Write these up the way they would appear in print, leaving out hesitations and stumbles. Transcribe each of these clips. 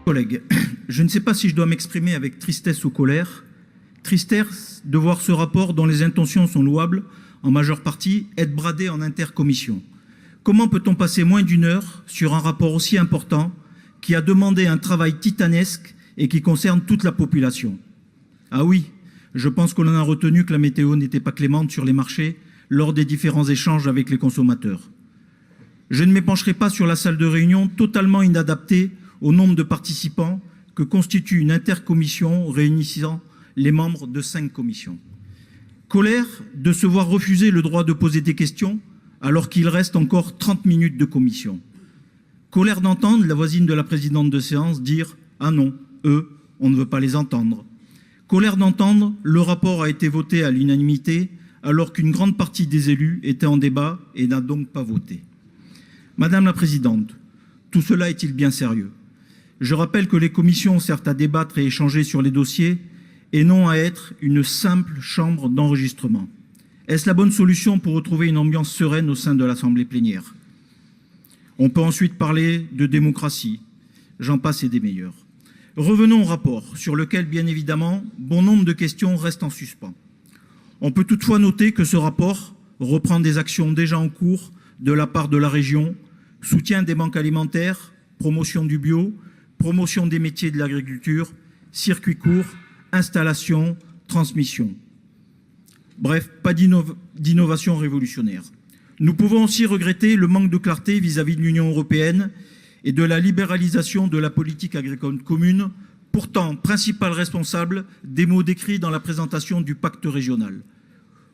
Collègues, je ne sais pas si je dois m'exprimer avec tristesse ou colère. Tristesse de voir ce rapport dont les intentions sont louables, en majeure partie, être bradé en intercommission. Comment peut-on passer moins d'une heure sur un rapport aussi important qui a demandé un travail titanesque et qui concerne toute la population? Ah oui, je pense que l'on a retenu que la météo n'était pas clémente sur les marchés lors des différents échanges avec les consommateurs. Je ne m'épancherai pas sur la salle de réunion totalement inadaptée au nombre de participants que constitue une intercommission réunissant les membres de 5 commissions. Colère de se voir refuser le droit de poser des questions alors qu'il reste encore 30 minutes de commission. Colère d'entendre la voisine de la présidente de séance dire « Ah non, eux, on ne veut pas les entendre ». Colère d'entendre le rapport a été voté à l'unanimité alors qu'une grande partie des élus était en débat et n'a donc pas voté. Madame la Présidente, tout cela est-il bien sérieux? Je rappelle que les commissions servent à débattre et échanger sur les dossiers et non à être une simple chambre d'enregistrement. Est-ce la bonne solution pour retrouver une ambiance sereine au sein de l'Assemblée plénière? On peut ensuite parler de démocratie, j'en passe et des meilleurs. Revenons au rapport, sur lequel, bien évidemment, bon nombre de questions restent en suspens. On peut toutefois noter que ce rapport reprend des actions déjà en cours de la part de la région, soutien des banques alimentaires, promotion du bio, promotion des métiers de l'agriculture, circuits courts, installation, transmission. Bref, pas d'innovation révolutionnaire. Nous pouvons aussi regretter le manque de clarté vis-à-vis de l'Union européenne et de la libéralisation de la politique agricole commune, pourtant principal responsable des mots décrits dans la présentation du pacte régional.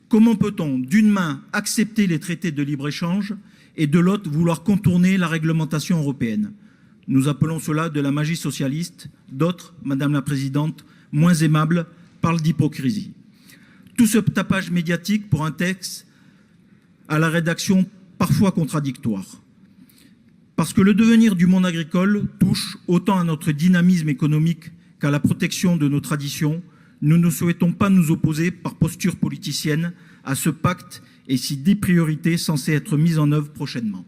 Comment peut-on, d'une main, accepter les traités de libre-échange et de l'autre vouloir contourner la réglementation européenne? Nous appelons cela de la magie socialiste. D'autres, Madame la Présidente, moins aimables, parlent d'hypocrisie. Tout ce tapage médiatique pour un texte à la rédaction parfois contradictoire. Parce que le devenir du monde agricole touche autant à notre dynamisme économique qu'à la protection de nos traditions, nous ne souhaitons pas nous opposer par posture politicienne à ce pacte et ses 10 priorités censées être mises en œuvre prochainement.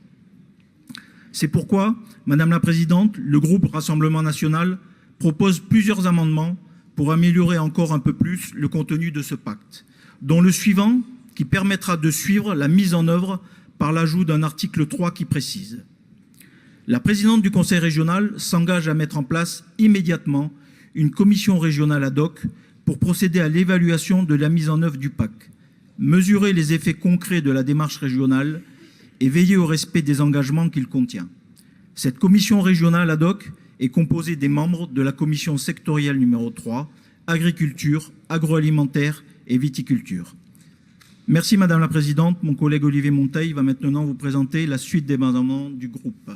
C'est pourquoi, Madame la Présidente, le groupe Rassemblement National propose plusieurs amendements pour améliorer encore un peu plus le contenu de ce pacte, dont le suivant qui permettra de suivre la mise en œuvre par l'ajout d'un article 3 qui précise: la présidente du Conseil régional s'engage à mettre en place immédiatement une commission régionale ad hoc pour procéder à l'évaluation de la mise en œuvre du pacte, mesurer les effets concrets de la démarche régionale et veiller au respect des engagements qu'il contient. Cette commission régionale ad hoc est composée des membres de la commission sectorielle numéro 3, agriculture, agroalimentaire et viticulture. Merci Madame la Présidente. Mon collègue Olivier Monteil va maintenant vous présenter la suite des amendements du groupe.